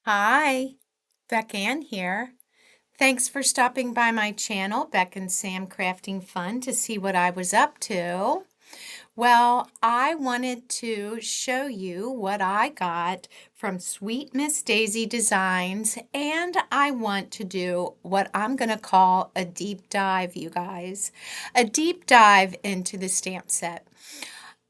Hi, Beck Ann here. Thanks for stopping by my channel, Beck and Sam Crafting Fun, to see what I was up to. Well, I wanted to show you what I got from Sweet Miss Daisy Designs, and I want to do what I'm going to call a deep dive, you guys. A deep dive into the stamp set.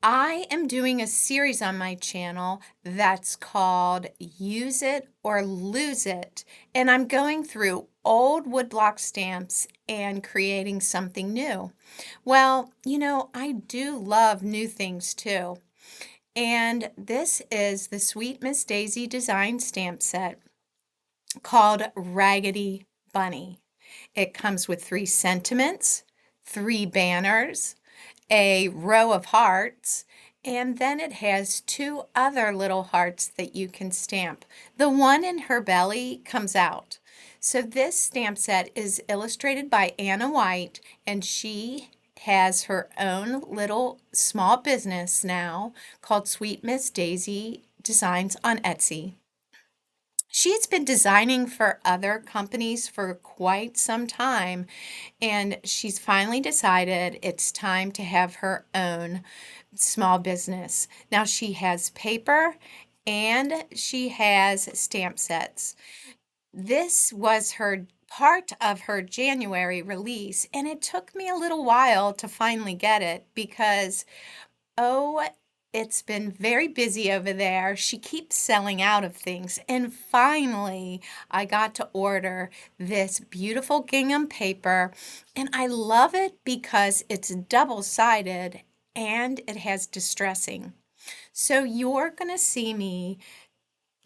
I am doing a series on my channel that's called Use It or Lose It, and I'm going through old woodblock stamps and creating something new. Well, I do love new things too. And this is the Sweet Miss Daisy Design stamp set called Raggedy Bunny. It comes with 3 sentiments, 3 banners, a row of hearts, and then it has 2 other little hearts that you can stamp. The one in her belly comes out. So this stamp set is illustrated by Anna Wight, and she has her own little small business now called Sweet Miss Daisy Designs on Etsy. She's been designing for other companies for quite some time, and she's finally decided it's time to have her own small business. Now she has paper and she has stamp sets. This was her part of her January release, and it took me a little while to finally get it because oh, it's been very busy over there. She keeps selling out of things. And finally, I got to order this beautiful gingham paper. And I love it because it's double-sided and it has distressing. So you're going to see me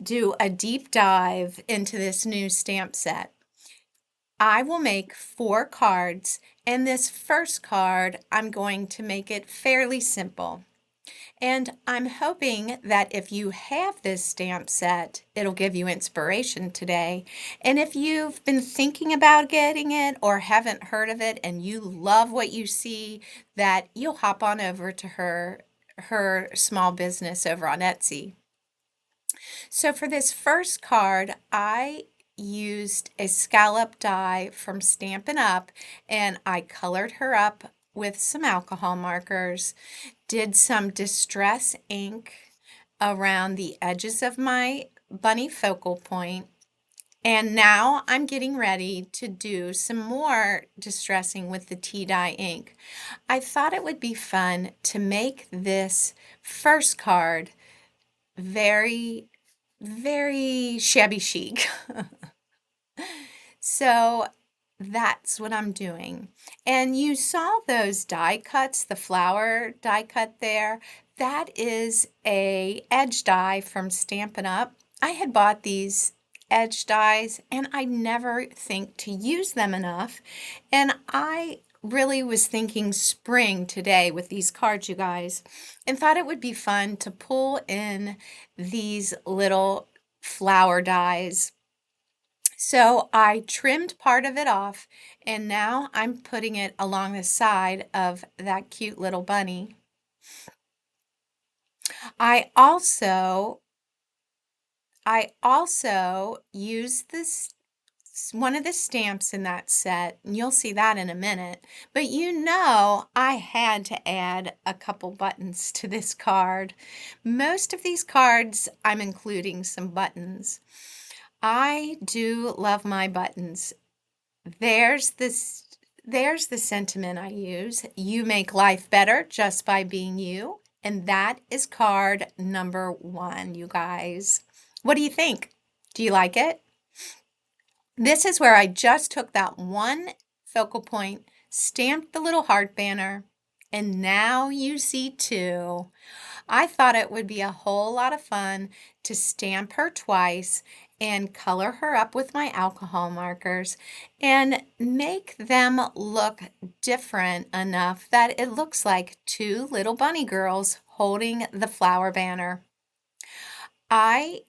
do a deep dive into this new stamp set. I will make 4 cards, and this first card, I'm going to make it fairly simple. And I'm hoping that if you have this stamp set, it'll give you inspiration today. And if you've been thinking about getting it or haven't heard of it and you love what you see, that you'll hop on over to her small business over on Etsy. So for this first card, I used a scallop die from Stampin' Up, and I colored her up with some alcohol markers, did some distress ink around the edges of my bunny focal point, and now I'm getting ready to do some more distressing with the tea dye ink. I thought it would be fun to make this first card very, very shabby chic. So that's what I'm doing. And you saw those die cuts, the flower die cut there. That is a edge die from Stampin' Up. I had bought these edge dies and I never think to use them enough. And I really was thinking spring today with these cards, you guys, and thought it would be fun to pull in these little flower dies. So I trimmed part of it off, and now I'm putting it along the side of that cute little bunny. I also I also used this one of the stamps in that set, and you'll see that in a minute. But I had to add a couple buttons to this card. Most of these cards, I'm including some buttons. I do love my buttons. There's this there's the sentiment I use. You make life better just by being you. And that is card number 1, you guys. What do you think? Do you like it? This is where I just took that one focal point, stamped the little heart banner, and now you see 2. I thought it would be a whole lot of fun to stamp her twice and color her up with my alcohol markers and make them look different enough that it looks like 2 little bunny girls holding the flower banner. I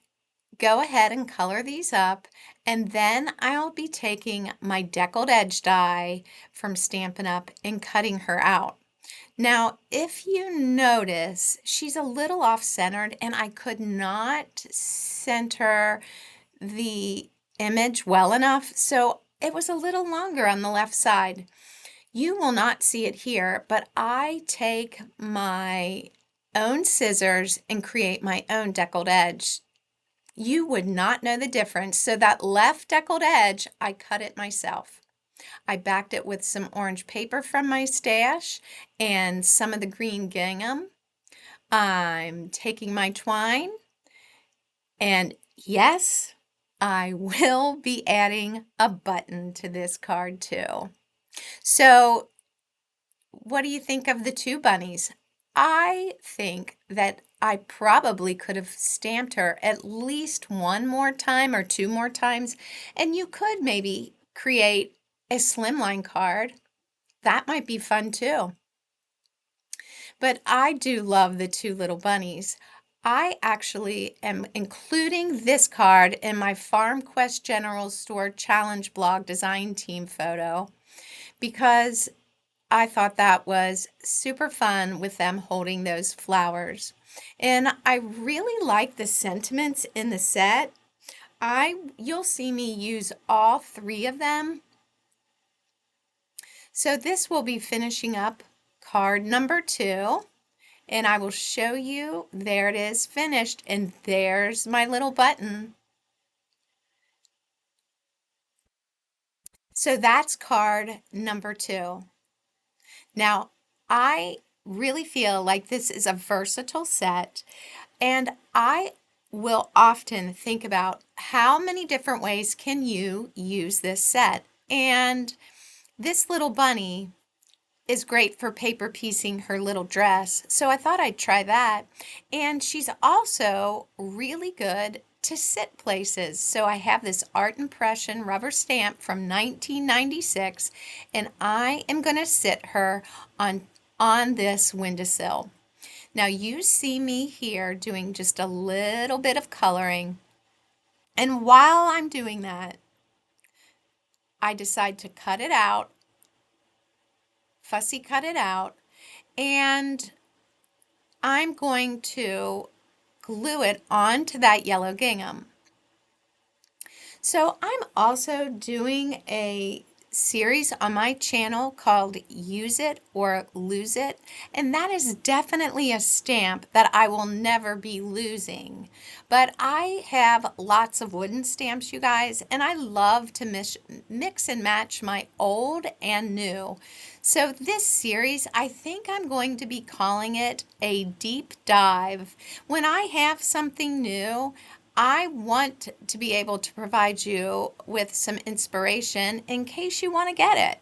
go ahead and color these up, and then I'll be taking my deckled edge die from Stampin' Up and cutting her out. Now, if you notice, she's a little off-centered, and I could not center the image well enough, so it was a little longer on the left side. You will not see it here, but I take my own scissors and create my own deckled edge. You would not know the difference. So that left deckled edge, I cut it myself. I backed it with some orange paper from my stash and some of the green gingham. I'm taking my twine, and yes, I will be adding a button to this card too. So what do you think of the two bunnies? I think that I probably could have stamped her at least one more time or two more times, and you could maybe create a slimline card. That might be fun too. But I do love the two little bunnies. I actually am including this card in my Farm Quest General Store Challenge blog design team photo because I thought that was super fun with them holding those flowers. And I really like the sentiments in the set. You'll see me use all three of them. So this will be finishing up card number 2. And I will show you, there it is finished, and there's my little button. So that's card number 2. Now, I really feel like this is a versatile set, and I will often think about how many different ways can you use this set. And this little bunny is great for paper piecing her little dress, so I thought I'd try that. And she's also really good to sit places. So I have this art impression rubber stamp from 1996, and I am going to sit her on this windowsill. Now you see me here doing just a little bit of coloring, and while I'm doing that, I decide to cut it out, fussy cut it out, and I'm going to glue it onto that yellow gingham. So I'm also doing a series on my channel called Use It or Lose It, and that is definitely a stamp that I will never be losing. But I have lots of wooden stamps, you guys, and I love to mix and match my old and new. So this series, I think I'm going to be calling it a deep dive. When I have something new, I want to be able to provide you with some inspiration in case you want to get it.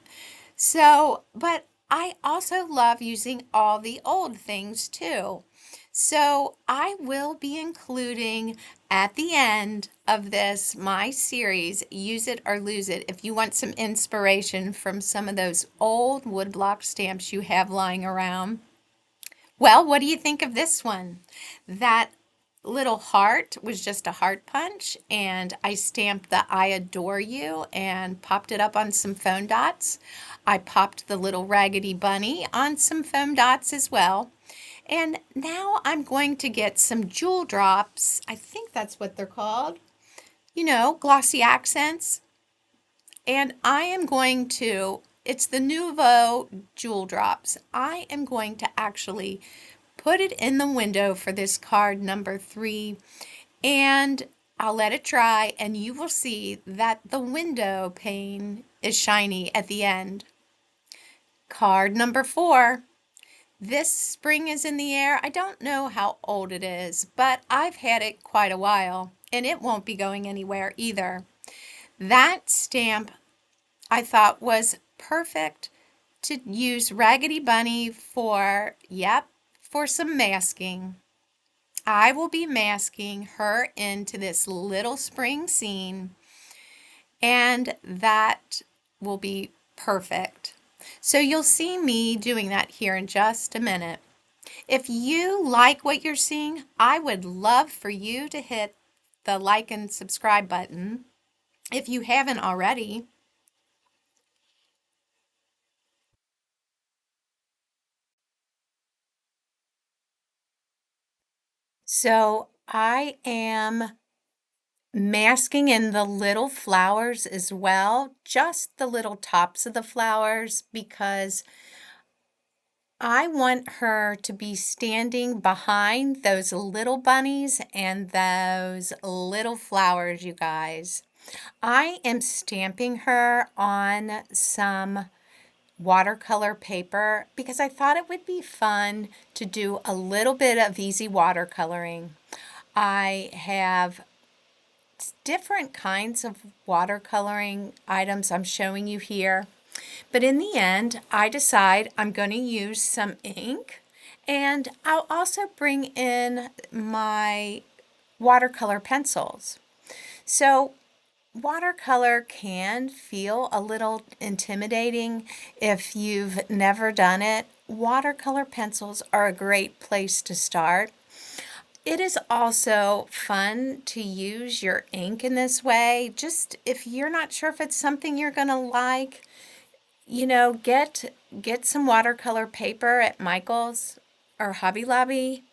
So, but I also love using all the old things too. So I will be including at the end of this, my series, Use It or Lose It, if you want some inspiration from some of those old woodblock stamps you have lying around. Well, what do you think of this one? That little heart was just a heart punch, and I stamped the I adore you and popped it up on some foam dots. I popped the little Raggedy Bunny on some foam dots as well. And now I'm going to get some jewel drops. I think that's what they're called. You know, glossy accents. And I am going to, it's the Nouveau Jewel Drops. I am going to actually put it in the window for this card number 3, and I'll let it dry, and you will see that the window pane is shiny at the end. Card number 4. This spring is in the air. I don't know how old it is, but I've had it quite a while, and it won't be going anywhere either. That stamp I thought was perfect to use Raggedy Bunny for, yep, for some masking. I will be masking her into this little spring scene, and that will be perfect. So you'll see me doing that here in just a minute. If you like what you're seeing, I would love for you to hit the like and subscribe button if you haven't already. So I am masking in the little flowers as well, just the little tops of the flowers, because I want her to be standing behind those little bunnies and those little flowers, you guys. I am stamping her on some watercolor paper because I thought it would be fun to do a little bit of easy watercoloring. I have different kinds of watercoloring items I'm showing you here. But in the end, I decide I'm going to use some ink, and I'll also bring in my watercolor pencils. So watercolor can feel a little intimidating if you've never done it. Watercolor pencils are a great place to start. It is also fun to use your ink in this way. Just if you're not sure if it's something you're going to like, get some watercolor paper at Michael's or Hobby Lobby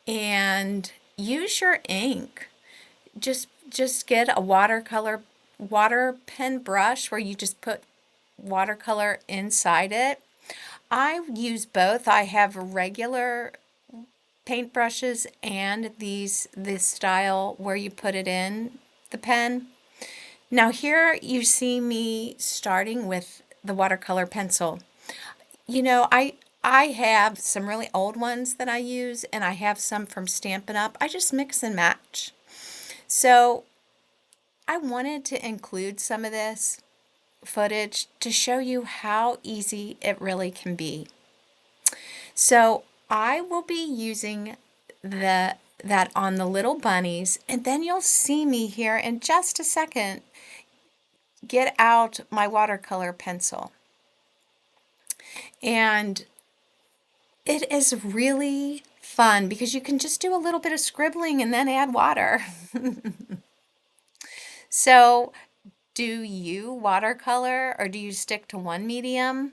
and use your ink. Just get a water pen brush where you just put watercolor inside it. I use both. I have regular paintbrushes and this style where you put it in the pen. Now here you see me starting with the watercolor pencil. I have some really old ones that I use, and I have some from Stampin' Up. I just mix and match. So I wanted to include some of this footage to show you how easy it really can be. So I will be using that on the little bunnies, and then you'll see me here in just a second get out my watercolor pencil. And it is really fun because you can just do a little bit of scribbling and then add water. So, do you watercolor or do you stick to one medium?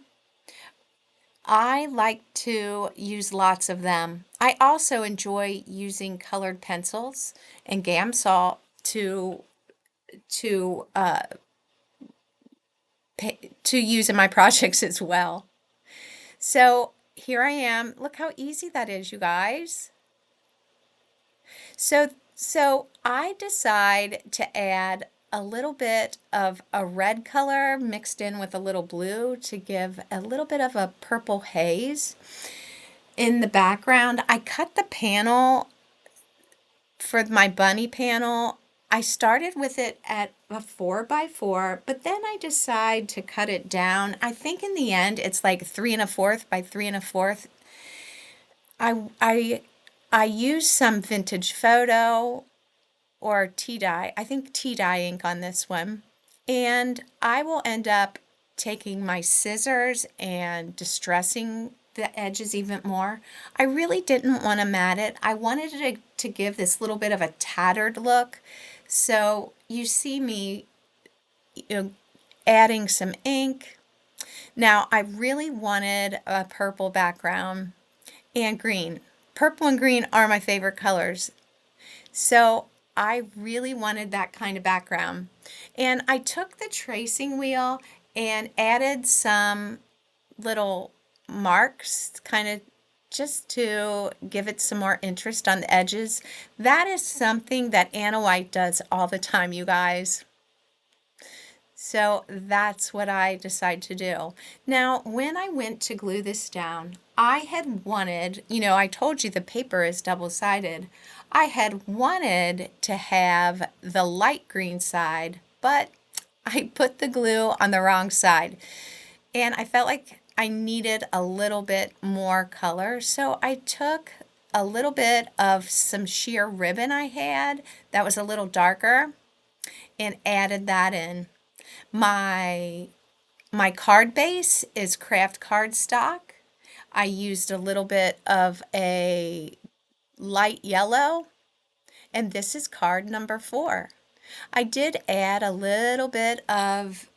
I like to use lots of them. I also enjoy using colored pencils and Gamsol to to use in my projects as well. So here I am. Look how easy that is, you guys. So I decide to add a little bit of a red color mixed in with a little blue to give a little bit of a purple haze in the background. I cut the panel for my bunny panel. I started with it at a 4x4, but then I decide to cut it down. I think in the end it's like 3 1/4 by 3 1/4. I use some vintage photo or tea dye. I think tea dye ink on this one. And I will end up taking my scissors and distressing the edges even more. I really didn't want to mat it. I wanted it to give this little bit of a tattered look. So you see me adding some ink. Now I really wanted a purple background and green. Purple and green are my favorite colors. So I really wanted that kind of background. And I took the tracing wheel and added some little marks, kind of just to give it some more interest on the edges. That is something that Anna Wight does all the time, you guys. So that's what I decided to do. Now, when I went to glue this down, I had wanted, I told you the paper is double-sided. I had wanted to have the light green side, but I put the glue on the wrong side. And I felt like I needed a little bit more color, so I took a little bit of some sheer ribbon I had that was a little darker and added that in. My card base is craft cardstock. I used a little bit of a light yellow, and this is card number 4. I did add a little bit of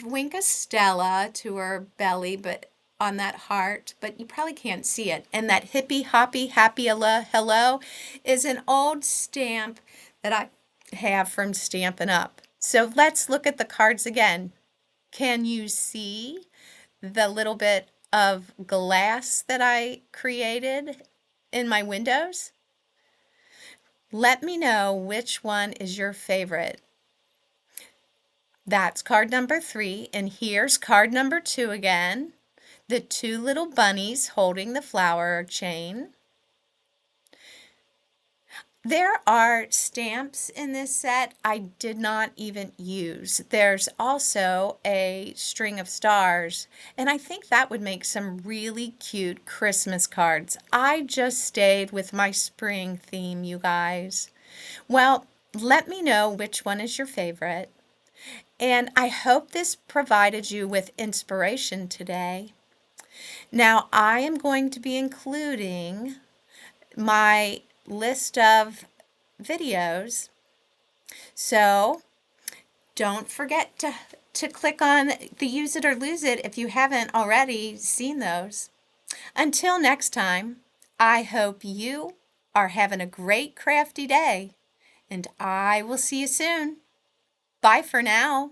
Wink Stella to her belly, but on that heart, but you probably can't see it. And that hippie hoppy happy hello is an old stamp that I have from Stampin' Up. So let's look at the cards again. Can you see the little bit of glass that I created in my windows? Let me know which one is your favorite. That's card number 3, and here's card number 2 again. The 2 little bunnies holding the flower chain. There are stamps in this set I did not even use. There's also a string of stars, and I think that would make some really cute Christmas cards. I just stayed with my spring theme, you guys. Well, let me know which one is your favorite, and I hope this provided you with inspiration today. Now, I am going to be including my list of videos, so don't forget to click on the Use It or Lose It if you haven't already seen those. Until next time, I hope you are having a great crafty day, and I will see you soon. Bye for now.